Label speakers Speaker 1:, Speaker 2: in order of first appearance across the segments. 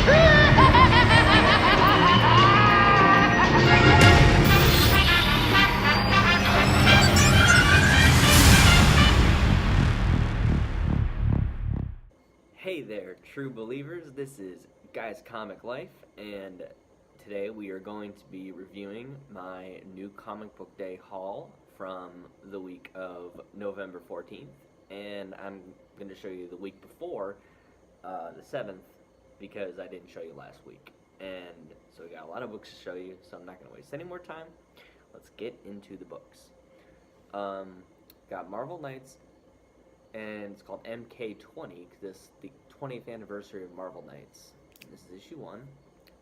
Speaker 1: Hey there, true believers. This is Guy's Comic Life, and today we are going to be reviewing my new comic book day haul from the week of November 14th, and I'm going to show you the week before, the 7th, because I didn't show you last week. And so we got a lot of books to show you, so I'm not going to waste any more time. Let's get into the books. Got Marvel Knights, and it's called MK20 because this is the 20th anniversary of Marvel Knights. And this is issue 1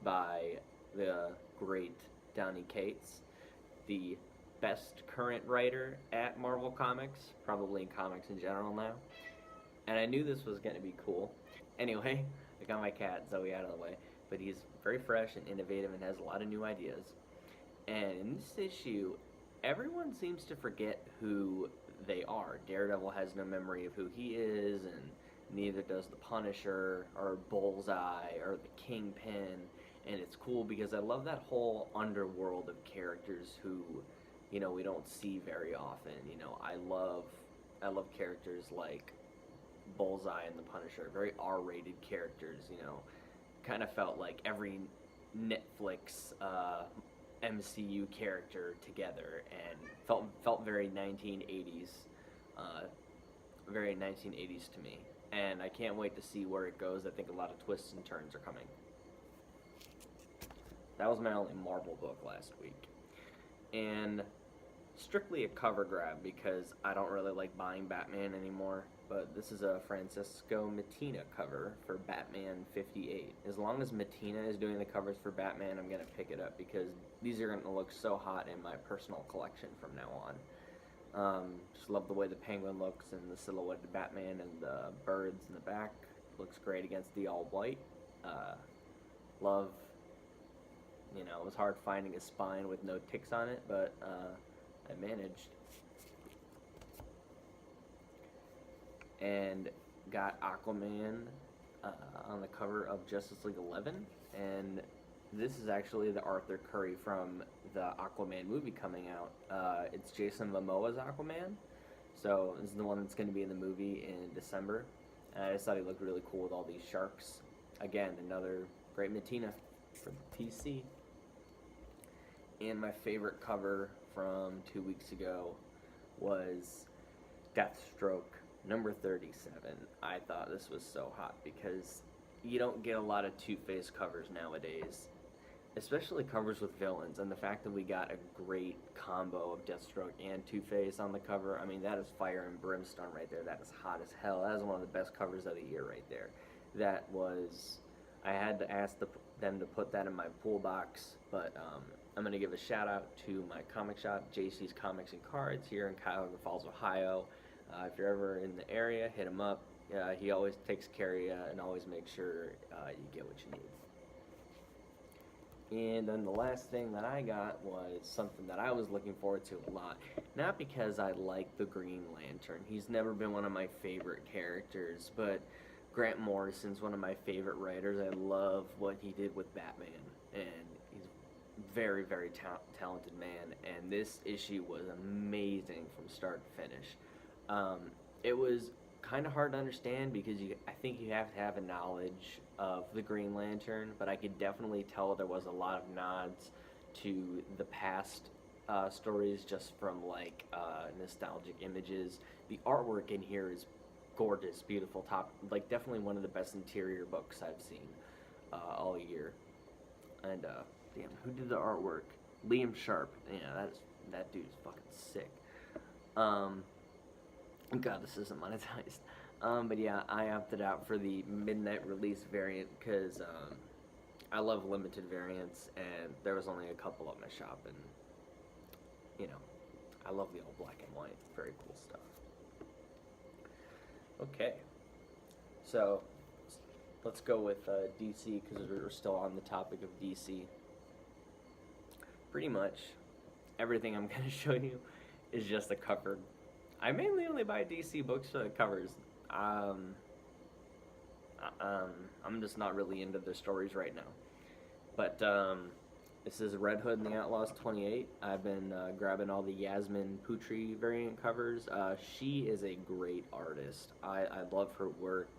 Speaker 1: by the great Donny Cates, the best current writer at Marvel Comics, probably in comics in general now. And I knew this was going to be cool. Anyway, I got my cat Zoe out of the way, but he's very fresh and innovative and has a lot of new ideas. And in this issue, everyone seems to forget who they are. Daredevil has no memory of who he is, and neither does the Punisher or Bullseye or the Kingpin. And it's cool because I love that whole underworld of characters who, you know, we don't see very often. You know, I love characters like Bullseye and the Punisher, very R-rated characters. You know, kind of felt like every Netflix MCU character together, and felt very 1980s, very 1980s to me. And I can't wait to see where it goes. I think a lot of twists and turns are coming. That was my only Marvel book last week, and strictly a cover grab because I don't really like buying Batman anymore. But this is a Francisco Mattina cover for Batman 58. As long as Mattina is doing the covers for Batman, I'm going to pick it up because these are going to look so hot in my personal collection from now on. Just love the way the Penguin looks and the silhouetted Batman and the birds in the back. Looks great against the all-white. Love, you know, it was hard finding a spine with no ticks on it, but I managed. And got Aquaman on the cover of Justice League 11, and this is actually the Arthur Curry from the Aquaman movie coming out. It's Jason Momoa's Aquaman, so this is the one that's going to be in the movie in December. And I just thought he looked really cool with all these sharks. Again, another great Mattina for PC. And my favorite cover from 2 weeks ago was Deathstroke number 37. I thought this was so hot because you don't get a lot of Two-Face covers nowadays, especially covers with villains, and the fact that we got a great combo of Deathstroke and Two-Face on the cover, I mean, that is fire and brimstone right there. That is hot as hell. That is one of the best covers of the year right there. That was, I had to ask them to put that in my pool box, but I'm going to give a shout out to my comic shop, JC's Comics and Cards, here in Cuyahoga Falls, Ohio. If you're ever in the area, hit him up. He always takes care of you and always makes sure you get what you need. And then the last thing that I got was something that I was looking forward to a lot. Not because I like the Green Lantern. He's never been one of my favorite characters, but Grant Morrison's one of my favorite writers. I love what he did with Batman, and he's a very, very talented man. And this issue was amazing from start to finish. It was kind of hard to understand because I think you have to have a knowledge of the Green Lantern, but I could definitely tell there was a lot of nods to the past stories just from like nostalgic images. The artwork in here is gorgeous, beautiful, like definitely one of the best interior books I've seen all year. And damn, who did the artwork? Liam Sharp. Yeah, that dude's fucking sick. God, this isn't monetized. But yeah, I opted out for the midnight release variant because I love limited variants, and there was only a couple at my shop, and you know, I love the all black and white. Very cool stuff. Okay, so let's go with DC because we're still on the topic of DC. Pretty much everything I'm going to show you is just a cover. I mainly only buy DC books for the covers. I'm just not really into their stories right now. But this is Red Hood and the Outlaws 28. I've been grabbing all the Yasmin Putri variant covers. She is a great artist. I love her work.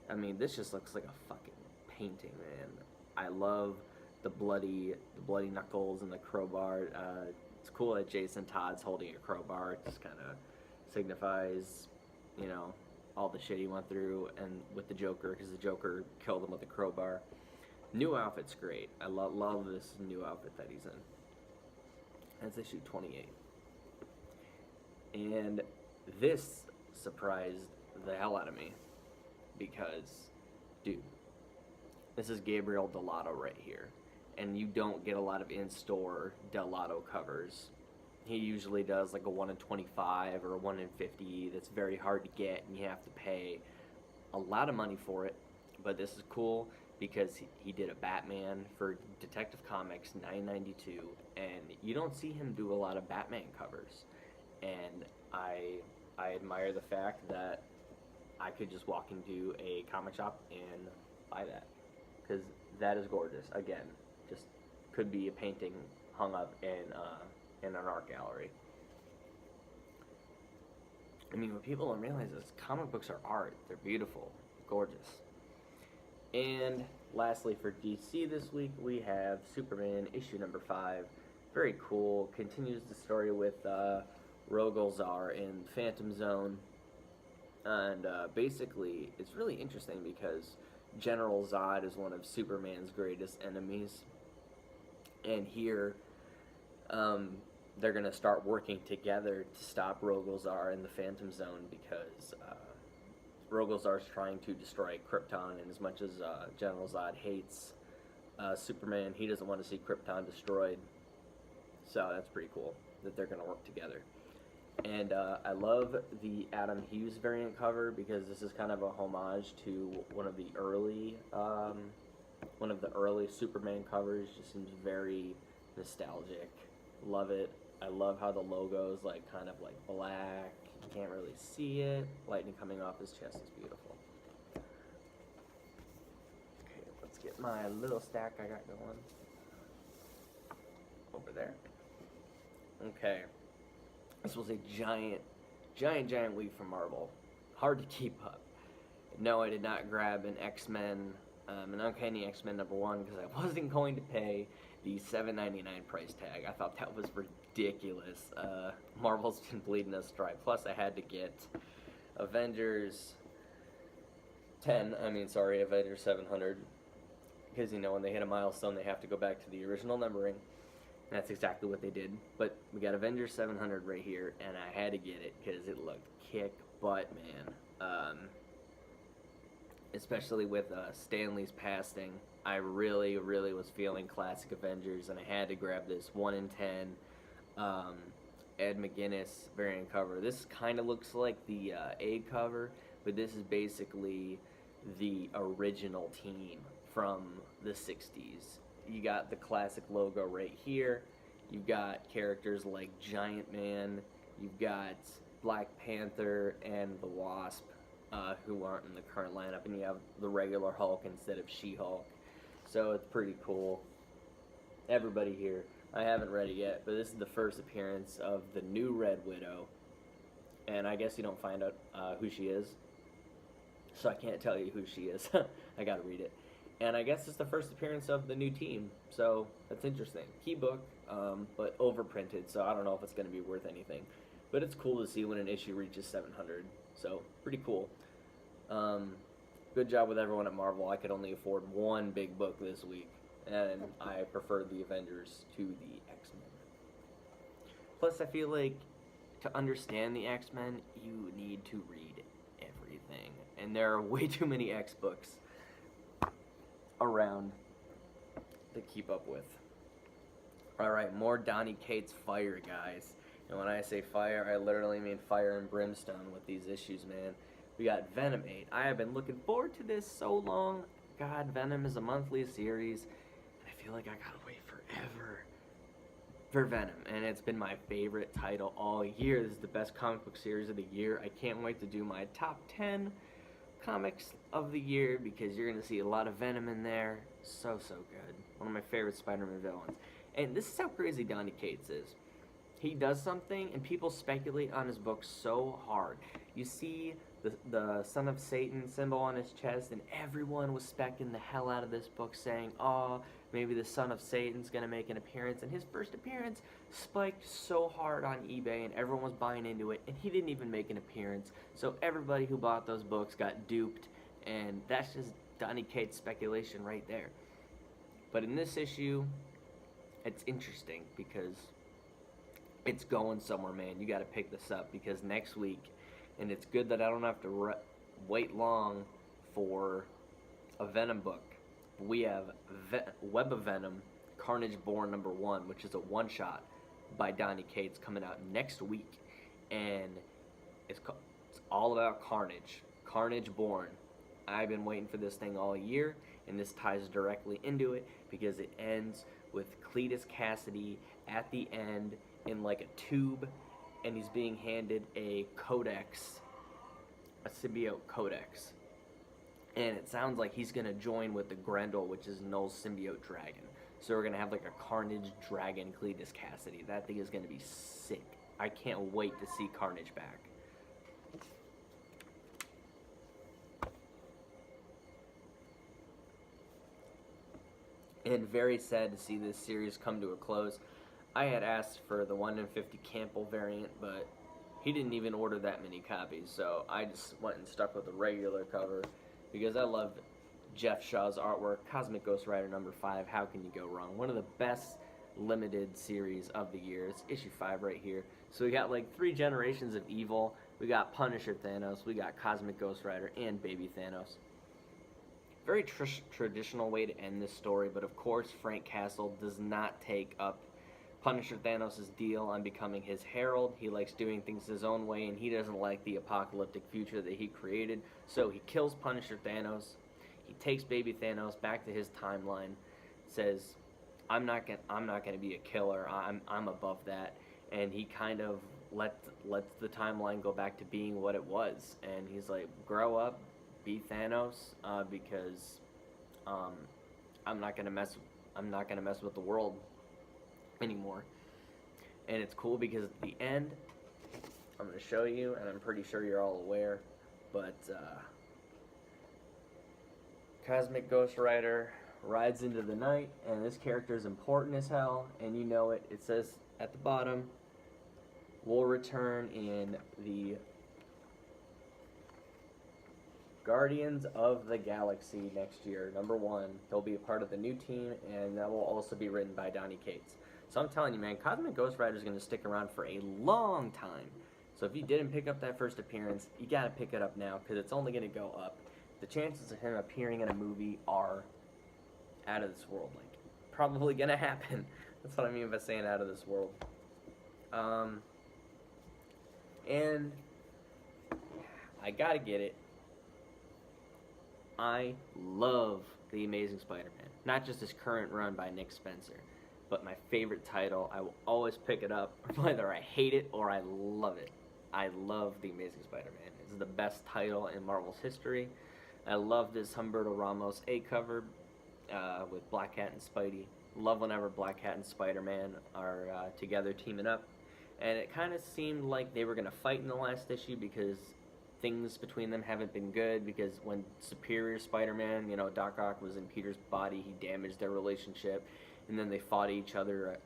Speaker 1: I mean, this just looks like a fucking painting, man. I love the bloody knuckles and the crowbar. It's cool that Jason Todd's holding a crowbar. It just kind of signifies, you know, all the shit he went through, and with the Joker, because the Joker killed him with a crowbar. New outfit's great. I love this new outfit that he's in. That's issue 28. And this surprised the hell out of me because, dude, this is Gabriel Delato right here. And you don't get a lot of in-store Delato covers. He usually does like a 1 in 25 or a 1 in 50 that's very hard to get, and you have to pay a lot of money for it. But this is cool because he did a Batman for Detective Comics 992, and you don't see him do a lot of Batman covers. And I admire the fact that I could just walk into a comic shop and buy that, because that is gorgeous. Again, just could be a painting hung up in an art gallery. I mean, what people don't realize is comic books are art. They're beautiful, gorgeous. And lastly, for DC this week, we have Superman issue number 5. Very cool. Continues the story with Rogol-Zar in Phantom Zone. And basically, it's really interesting because General Zod is one of Superman's greatest enemies. And here, they're going to start working together to stop Rogol-Zar in the Phantom Zone because Rogol-Zar is trying to destroy Krypton, and as much as General Zod hates Superman, he doesn't want to see Krypton destroyed. So that's pretty cool that they're going to work together. And I love the Adam Hughes variant cover because this is kind of a homage to one of the early Superman covers. Just seems very nostalgic. Love it. I love how the logo is like kind of like black. You can't really see it. Lightning coming off his chest is beautiful. Okay, let's get my little stack I got going over there. Okay. This was a giant week for Marvel. Hard to keep up. No, I did not grab an X-Men, an Uncanny X-Men #1 because I wasn't going to pay the $7.99 price tag. I thought that was ridiculous. Marvel's been bleeding us dry. Plus, I had to get Avengers 700. Because, you know, when they hit a milestone, they have to go back to the original numbering. And that's exactly what they did. But we got Avengers 700 right here, and I had to get it because it looked kick butt, man. Especially with Stan Lee's passing, I really was feeling classic Avengers, and I had to grab this 1 in 10 Ed McGuinness variant cover. This kind of looks like the A cover, but this is basically the original team from the 60s. You got the classic logo right here. You've got characters like Giant Man. You've got Black Panther and the Wasp, who aren't in the current lineup, and you have the regular Hulk instead of She-Hulk. So it's pretty cool. Everybody here. I haven't read it yet, but this is the first appearance of the new Red Widow. And I guess you don't find out who she is. So I can't tell you who she is. I gotta read it. And I guess it's the first appearance of the new team. So that's interesting. Key book, but overprinted, so I don't know if it's going to be worth anything. But it's cool to see when an issue reaches 700. So pretty cool. Good job with everyone at Marvel. I could only afford one big book this week, and I preferred the Avengers to the X-Men. Plus, I feel like to understand the X-Men, you need to read everything. And there are way too many X books around to keep up with. Alright, more Donny Cates fire, guys. And when I say fire, I literally mean fire and brimstone with these issues, man. We got Venom 8. I have been looking forward to this so long. God, Venom is a monthly series, and I feel like I gotta wait forever for Venom. And it's been my favorite title all year. This is the best comic book series of the year. I can't wait to do my top 10 comics of the year because you're going to see a lot of Venom in there. So good. One of my favorite Spider-Man villains. And this is how crazy Donny Cates is. He does something and people speculate on his book so hard. You see the Son of Satan symbol on his chest, and everyone was specking the hell out of this book, saying, oh, maybe the Son of Satan's gonna make an appearance. And his first appearance spiked so hard on eBay and everyone was buying into it, and he didn't even make an appearance. So everybody who bought those books got duped, and that's just Donny Cates speculation right there. But in this issue, it's interesting because it's going somewhere, man. You got to pick this up because next week, and it's good that I don't have to wait long for a Venom book. We have Web of Venom, Carnage Born #1, which is a one-shot by Donny Cates coming out next week, and it's all about Carnage Born. I've been waiting for this thing all year, and this ties directly into it because it ends with Cletus Cassidy at the end in like a tube, and he's being handed a codex, a symbiote codex. And it sounds like he's going to join with the Grendel, which is Null's symbiote dragon. So we're going to have like a Carnage dragon Cletus Cassidy. That thing is going to be sick. I can't wait to see Carnage back. And very sad to see this series come to a close. I had asked for the 1 in 50 Campbell variant, but he didn't even order that many copies, so I just went and stuck with the regular cover because I love Jeff Shaw's artwork. Cosmic Ghost Rider #5, how can you go wrong? One of the best limited series of the year. It's issue 5 right here. So we got like 3 generations of evil. We got Punisher Thanos, we got Cosmic Ghost Rider, and Baby Thanos. Very traditional way to end this story, but of course Frank Castle does not take up Punisher Thanos' deal on becoming his herald. He likes doing things his own way, and he doesn't like the apocalyptic future that he created. So he kills Punisher Thanos. He takes Baby Thanos back to his timeline. Says, "I'm not gonna be a killer. I'm above that." And he kind of lets the timeline go back to being what it was. And he's like, "Grow up, be Thanos, because I'm not gonna mess with the world anymore." And it's cool because at the end, I'm going to show you, and I'm pretty sure you're all aware, but Cosmic Ghost Rider rides into the night, and this character is important as hell, and you know it. It says at the bottom, "Will return in the Guardians of the Galaxy next year, #1. He'll be a part of the new team, and that will also be written by Donny Cates." So I'm telling you, man, Cosmic Ghost Rider is going to stick around for a long time. So if you didn't pick up that first appearance, you got to pick it up now because it's only going to go up. The chances of him appearing in a movie are out of this world. Like, probably going to happen. That's what I mean by saying out of this world. And I got to get it. I love The Amazing Spider-Man. Not just his current run by Nick Spencer, but my favorite title. I will always pick it up, whether I hate it or I love it. I love The Amazing Spider-Man. It's the best title in Marvel's history. I love this Humberto Ramos A cover with Black Cat and Spidey. Love whenever Black Cat and Spider-Man are together teaming up. And it kind of seemed like they were going to fight in the last issue because things between them haven't been good, because when Superior Spider-Man, Doc Ock was in Peter's body, he damaged their relationship, and then they fought each other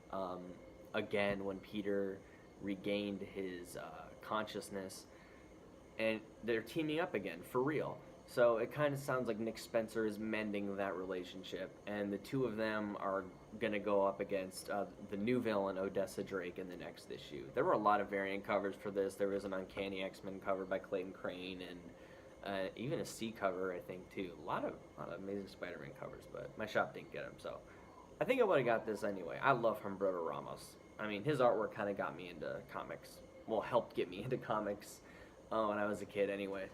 Speaker 1: again when Peter regained his consciousness, and they're teaming up again, for real. So it kind of sounds like Nick Spencer is mending that relationship, and the two of them are going to go up against the new villain, Odessa Drake, in the next issue. There were a lot of variant covers for this. There was an Uncanny X-Men cover by Clayton Crane, and even a C cover, I think, too. A lot of Amazing Spider-Man covers, but my shop didn't get them, so I think I would have got this anyway. I love Humberto Ramos. I mean, his artwork kind of got me into comics. Well, helped get me into comics when I was a kid anyway,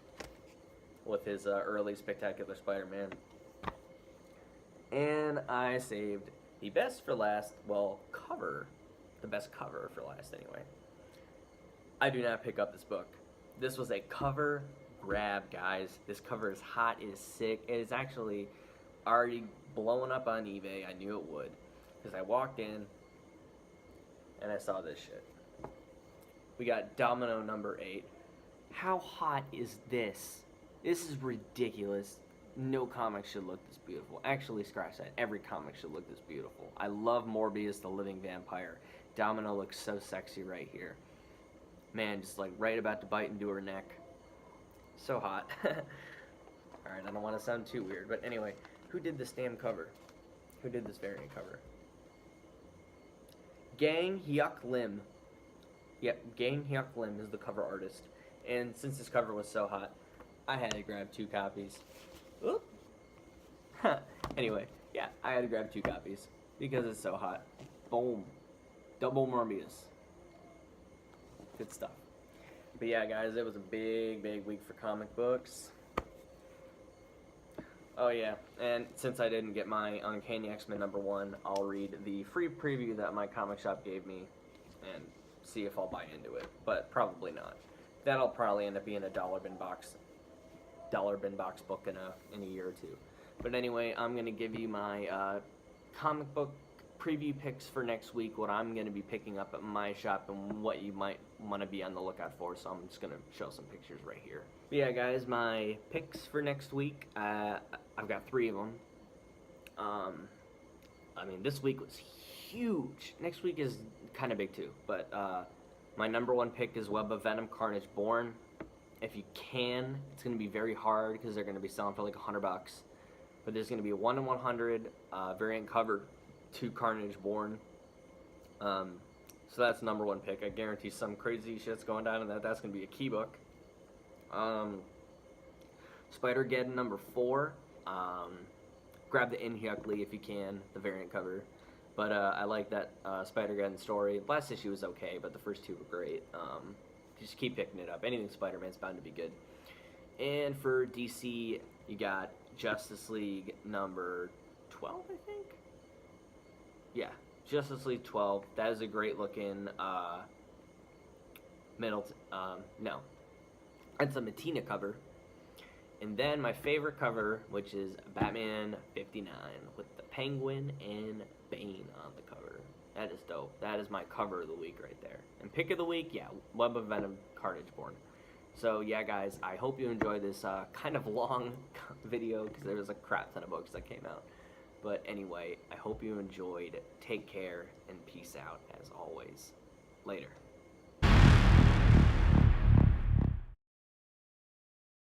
Speaker 1: with his early Spectacular Spider-Man. And I saved the best for last, the best cover for last anyway. I do not pick up this book. This was a cover grab, guys. This cover is hot, it is sick. It is actually already blowing up on eBay. I knew it would, because I walked in and I saw this shit. We got Domino number 8. How hot is this? This is ridiculous. No comic should look this beautiful. Actually, scratch that. Every comic should look this beautiful. I love Morbius the Living Vampire. Domino looks so sexy right here. Man, just like right about to bite into her neck. So hot. Alright, I don't want to sound too weird, but anyway, who did this damn cover? Who did this variant cover? Gang Hyuk Lim. Yep, Gang Hyuk Lim is the cover artist. And since this cover was so hot, I had to grab 2 copies. Oop. Anyway, yeah, I had to grab 2 copies because it's so hot. Boom. Double Morbius. Good stuff. But yeah, guys, it was a big, big week for comic books. Oh yeah, and since I didn't get my Uncanny X-Men number 1, I'll read the free preview that my comic shop gave me and see if I'll buy into it, but probably not. That'll probably end up being a dollar bin box book in a year or 2. But anyway, I'm gonna give you my comic book preview picks for next week, what I'm going to be picking up at my shop and what you might want to be on the lookout for, so I'm just going to show some pictures right here. But yeah, guys, my picks for next week, I've got 3 of them. I mean, this week was huge. Next week is kind of big too, but my number 1 pick is Web of Venom Carnage Born. If you can, it's going to be very hard because they're going to be selling for like $100, but there's going to be a 1 in 100 variant cover to Carnage Born. So that's number 1 pick. I guarantee some crazy shit's going down in that. That's going to be a key book. Spider-Geddon number 4. Grab the In-Hyuk Lee if you can, the variant cover. But I like that Spider-Geddon story. Last issue was okay, but the first 2 were great. Just keep picking it up. Anything Spider-Man's bound to be good. And for DC, you got Justice League number 12, I think? Yeah, Justice League 12. That is a great looking no. It's a Mattina cover. And then my favorite cover, which is Batman 59 with the Penguin and Bane on the cover. That is dope. That is my cover of the week right there. And pick of the week, yeah, Web of Venom Carnage Born. So yeah, guys, I hope you enjoyed this kind of long video because there was a crap ton of books that came out. But anyway, I hope you enjoyed. Take care and peace out as always. Later.